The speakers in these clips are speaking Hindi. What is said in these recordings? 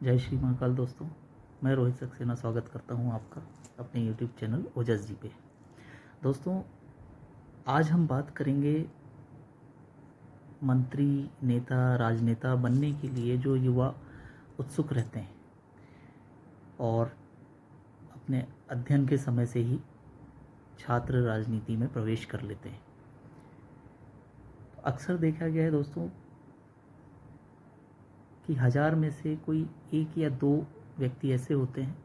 जय श्री महाकाल दोस्तों, मैं रोहित सक्सेना स्वागत करता हूं आपका अपने यूट्यूब चैनल ओजस जी पे। दोस्तों, आज हम बात करेंगे मंत्री, नेता, राजनेता बनने के लिए जो युवा उत्सुक रहते हैं और अपने अध्ययन के समय से ही छात्र राजनीति में प्रवेश कर लेते हैं। अक्सर देखा गया है दोस्तों कि 1000 में से कोई 1 या 2 व्यक्ति ऐसे होते हैं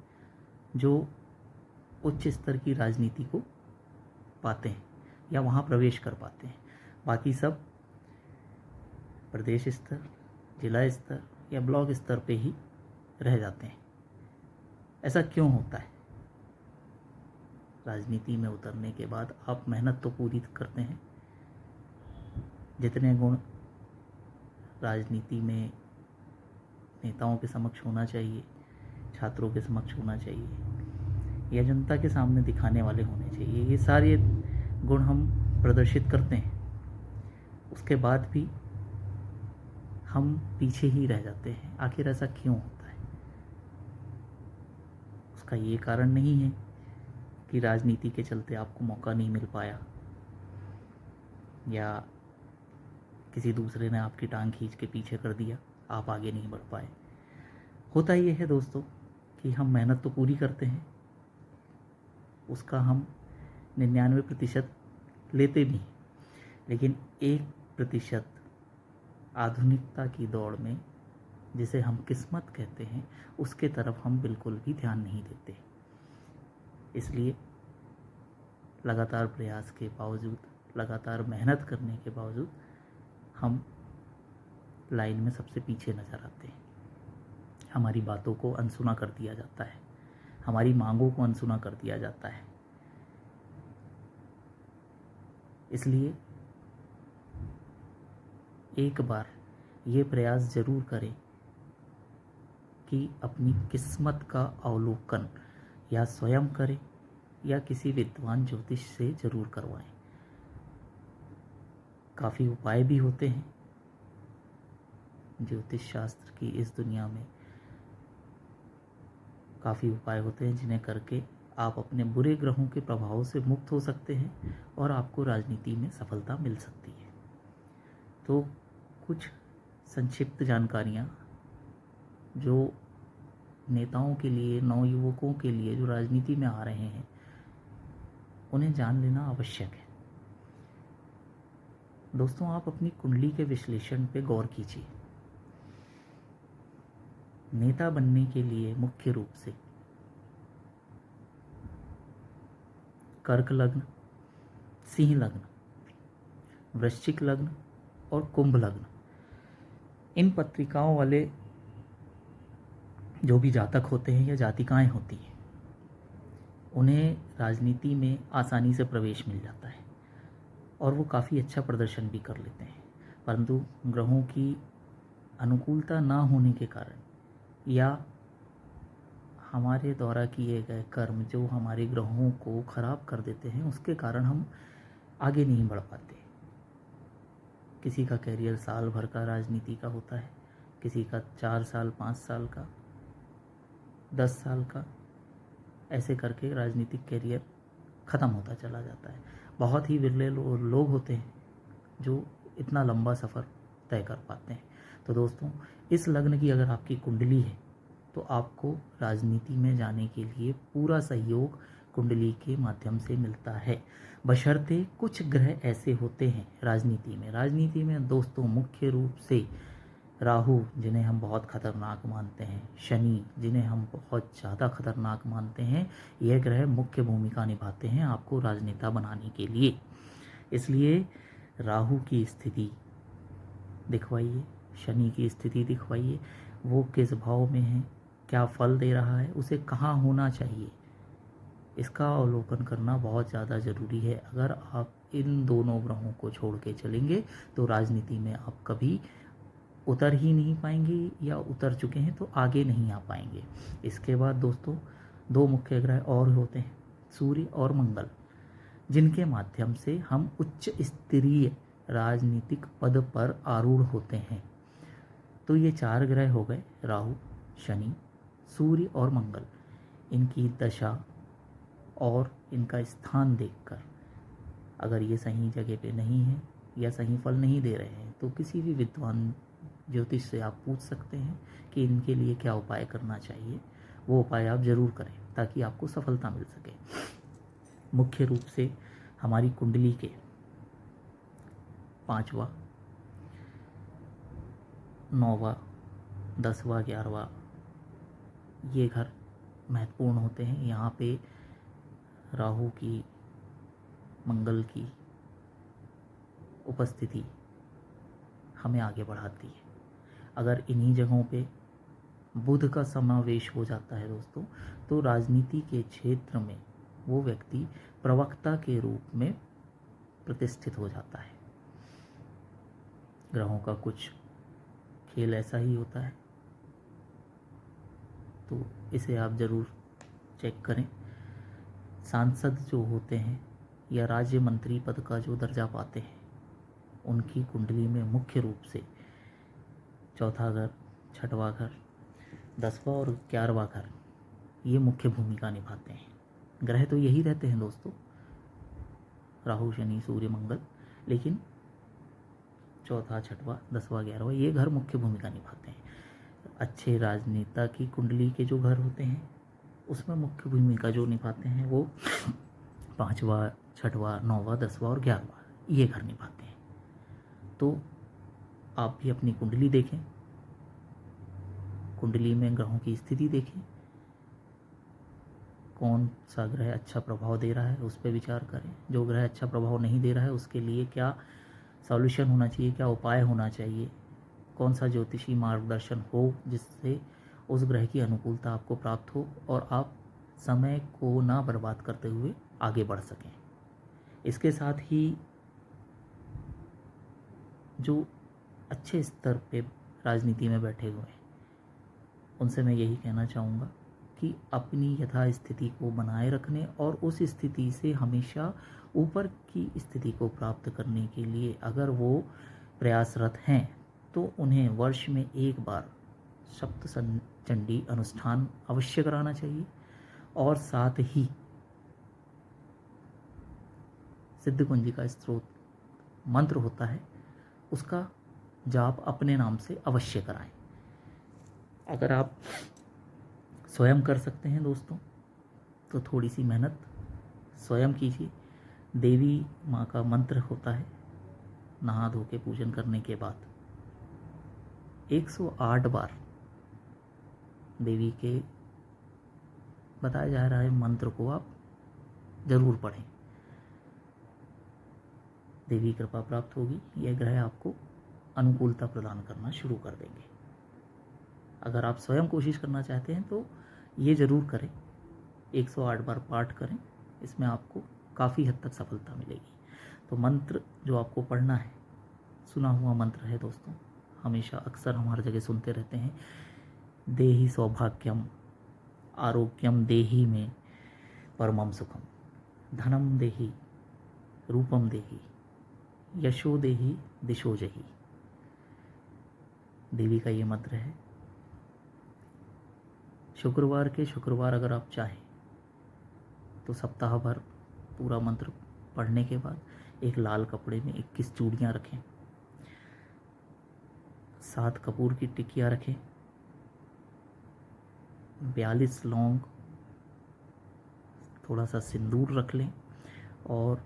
जो उच्च स्तर की राजनीति को पाते हैं या वहाँ प्रवेश कर पाते हैं। बाकी सब प्रदेश स्तर, जिला स्तर या ब्लॉक स्तर पे ही रह जाते हैं। ऐसा क्यों होता है? राजनीति में उतरने के बाद आप मेहनत तो पूरी करते हैं, जितने गुण राजनीति में नेताओं के समक्ष होना चाहिए, छात्रों के समक्ष होना चाहिए या जनता के सामने दिखाने वाले होने चाहिए, ये सारे गुण हम प्रदर्शित करते हैं। उसके बाद भी हम पीछे ही रह जाते हैं। आखिर ऐसा क्यों होता है? उसका ये कारण नहीं है कि राजनीति के चलते आपको मौका नहीं मिल पाया या किसी दूसरे ने आपकी टांग खींच के पीछे कर दिया, आप आगे नहीं बढ़ पाए। होता ये है दोस्तों कि हम मेहनत तो पूरी करते हैं, उसका हम 99% लेते भी हैं, लेकिन 1% आधुनिकता की दौड़ में, जिसे हम किस्मत कहते हैं, उसके तरफ हम बिल्कुल भी ध्यान नहीं देते। इसलिए लगातार प्रयास के बावजूद, लगातार मेहनत करने के बावजूद हम लाइन में सबसे पीछे नज़र आते हैं। हमारी बातों को अनसुना कर दिया जाता है, हमारी मांगों को अनसुना कर दिया जाता है। इसलिए एक बार ये प्रयास ज़रूर करें कि अपनी किस्मत का अवलोकन या स्वयं करें या किसी विद्वान ज्योतिष से ज़रूर करवाएं। काफ़ी उपाय भी होते हैं ज्योतिष शास्त्र की इस दुनिया में। काफ़ी उपाय होते हैं जिन्हें करके आप अपने बुरे ग्रहों के प्रभाव से मुक्त हो सकते हैं और आपको राजनीति में सफलता मिल सकती है। तो कुछ संक्षिप्त जानकारियाँ जो नेताओं के लिए, नवयुवकों के लिए जो राजनीति में आ रहे हैं, उन्हें जान लेना आवश्यक है। दोस्तों, आप अपनी कुंडली के विश्लेषण पे गौर कीजिए। नेता बनने के लिए मुख्य रूप से कर्क लग्न, सिंह लग्न, वृश्चिक लग्न और कुंभ लग्न, इन पत्रिकाओं वाले जो भी जातक होते हैं या जातिकाएं होती हैं, उन्हें राजनीति में आसानी से प्रवेश मिल जाता है और वो काफ़ी अच्छा प्रदर्शन भी कर लेते हैं। परंतु ग्रहों की अनुकूलता ना होने के कारण या हमारे द्वारा किए गए कर्म जो हमारे ग्रहों को खराब कर देते हैं, उसके कारण हम आगे नहीं बढ़ पाते। किसी का कैरियर साल भर का राजनीति का होता है, किसी का 4 साल, 5 साल का, 10 साल का, ऐसे करके राजनीतिक कैरियर ख़त्म होता चला जाता है। बहुत ही विरले लोग होते हैं जो इतना लंबा सफ़र तय कर पाते हैं। तो दोस्तों, इस लग्न की अगर आपकी कुंडली है तो आपको राजनीति में जाने के लिए पूरा सहयोग कुंडली के माध्यम से मिलता है, बशर्ते कुछ ग्रह ऐसे होते हैं राजनीति में दोस्तों, मुख्य रूप से राहु, जिन्हें हम बहुत खतरनाक मानते हैं, शनि, जिन्हें हम बहुत ज़्यादा खतरनाक मानते हैं, यह ग्रह मुख्य भूमिका निभाते हैं आपको राजनेता बनाने के लिए। इसलिए राहु की स्थिति दिखवाइए, शनि की स्थिति दिखवाइए, वो किस भाव में है, क्या फल दे रहा है, उसे कहाँ होना चाहिए, इसका अवलोकन करना बहुत ज़्यादा ज़रूरी है। अगर आप इन दोनों ग्रहों को छोड़ के चलेंगे तो राजनीति में आप कभी उतर ही नहीं पाएंगे, या उतर चुके हैं तो आगे नहीं आ पाएंगे। इसके बाद दोस्तों, 2 मुख्य ग्रह और होते हैं, सूर्य और मंगल, जिनके माध्यम से हम उच्च स्तरीय राजनीतिक पद पर आरूढ़ होते हैं। तो ये 4 ग्रह हो गए, राहु, शनि, सूर्य और मंगल, इनकी दशा और इनका स्थान देखकर अगर ये सही जगह पे नहीं है या सही फल नहीं दे रहे हैं तो किसी भी विद्वान ज्योतिष से आप पूछ सकते हैं कि इनके लिए क्या उपाय करना चाहिए। वो उपाय आप ज़रूर करें ताकि आपको सफलता मिल सके। मुख्य रूप से हमारी कुंडली के 5वां, 9वां, 10वां, 11वां ये घर महत्वपूर्ण होते हैं। यहाँ पे राहु की, मंगल की उपस्थिति हमें आगे बढ़ाती है। अगर इन्हीं जगहों पे बुध का समावेश हो जाता है दोस्तों, तो राजनीति के क्षेत्र में वो व्यक्ति प्रवक्ता के रूप में प्रतिष्ठित हो जाता है। ग्रहों का कुछ खेल ऐसा ही होता है, तो इसे आप ज़रूर चेक करें। सांसद जो होते हैं या राज्य मंत्री पद का जो दर्जा पाते हैं, उनकी कुंडली में मुख्य रूप से चौथा घर, छठवां घर, 10वां और 11वां घर ये मुख्य भूमिका निभाते हैं। ग्रह तो यही रहते हैं दोस्तों, राहु, शनि, सूर्य, मंगल, लेकिन चौथा, छठवां, 10वां, 11वां ये घर मुख्य भूमिका निभाते हैं। अच्छे राजनेता की कुंडली के जो घर होते हैं उसमें मुख्य भूमिका जो निभाते हैं वो 5वां, 6वां, 9वां, 10वां और 11वां ये घर निभाते हैं। तो आप भी अपनी कुंडली देखें, कुंडली में ग्रहों की स्थिति देखें, कौन सा ग्रह अच्छा प्रभाव दे रहा है उस पर विचार करें। जो ग्रह अच्छा प्रभाव नहीं दे रहा है उसके लिए क्या सॉल्यूशन होना चाहिए, क्या उपाय होना चाहिए, कौन सा ज्योतिषी मार्गदर्शन हो जिससे उस ग्रह की अनुकूलता आपको प्राप्त हो और आप समय को ना बर्बाद करते हुए आगे बढ़ सकें। इसके साथ ही जो अच्छे स्तर पे राजनीति में बैठे हुए हैं उनसे मैं यही कहना चाहूँगा कि अपनी यथास्थिति को बनाए रखने और उस स्थिति से हमेशा ऊपर की स्थिति को प्राप्त करने के लिए अगर वो प्रयासरत हैं तो उन्हें वर्ष में एक बार सप्तचंडी अनुष्ठान अवश्य कराना चाहिए और साथ ही सिद्ध कुंजी का स्त्रोत मंत्र होता है उसका जाप अपने नाम से अवश्य कराएं। अगर आप स्वयं कर सकते हैं दोस्तों तो थोड़ी सी मेहनत स्वयं कीजिए। देवी माँ का मंत्र होता है, नहा धो के पूजन करने के बाद 108 बार देवी के बताया जा रहा है मंत्र को आप जरूर पढ़ें। देवी कृपा प्राप्त होगी, यह ग्रह आपको अनुकूलता प्रदान करना शुरू कर देंगे। अगर आप स्वयं कोशिश करना चाहते हैं तो ये ज़रूर करें, 108 बार पाठ करें, इसमें आपको काफ़ी हद तक सफलता मिलेगी। तो मंत्र जो आपको पढ़ना है सुना हुआ मंत्र है दोस्तों, हमेशा अक्सर हम हर जगह सुनते रहते हैं। देहि सौभाग्यम आरोग्यम देहि में परमम सुखम, धनम देहि रूपम देहि यशो देहि दिशो जहि। देवी का ये मंत्र है। शुक्रवार के शुक्रवार अगर आप चाहें तो सप्ताह भर पूरा मंत्र पढ़ने के बाद एक लाल कपड़े में 21 चूड़ियाँ रखें, 7 कपूर की टिकिया रखें, 42 लौंग, थोड़ा सा सिंदूर रख लें और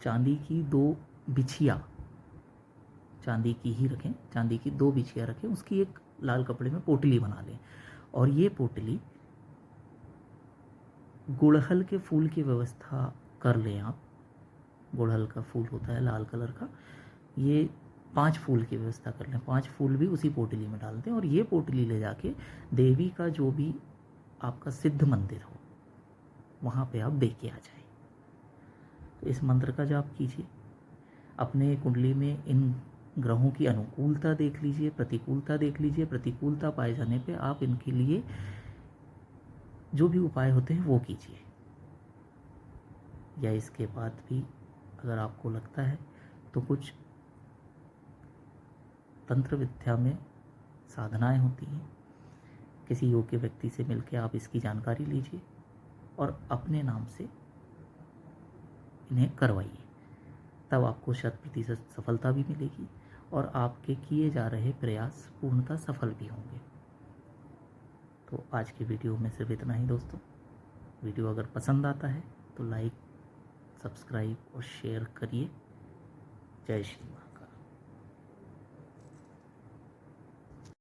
चांदी की 2 बिछिया, चांदी की ही रखें, चांदी की 2 बिछिया रखें, उसकी एक लाल कपड़े में पोटली बना लें और ये पोटली गुड़हल के फूल की व्यवस्था कर लें आप। गुड़हल का फूल होता है लाल कलर का, ये 5 फूल की व्यवस्था कर लें, 5 फूल भी उसी पोटली में डाल दें और ये पोटली ले जाके देवी का जो भी आपका सिद्ध मंदिर हो वहाँ पे आप दे के आ जाए। तो इस मंत्र का जाप कीजिए। अपने कुंडली में इन ग्रहों की अनुकूलता देख लीजिए, प्रतिकूलता देख लीजिए। प्रतिकूलता पाए जाने पे आप इनके लिए जो भी उपाय होते हैं वो कीजिए। या इसके बाद भी अगर आपको लगता है तो कुछ तंत्र विद्या में साधनाएं होती हैं। किसी योग्य व्यक्ति से मिलकर आप इसकी जानकारी लीजिए और अपने नाम से इन्हें करवाइए, तब आपको 100% सफलता भी मिलेगी और आपके किए जा रहे प्रयास पूर्णतः सफल भी होंगे। तो आज की वीडियो में सिर्फ इतना ही दोस्तों। वीडियो अगर पसंद आता है तो लाइक, सब्सक्राइब और शेयर करिए। जय श्री राम।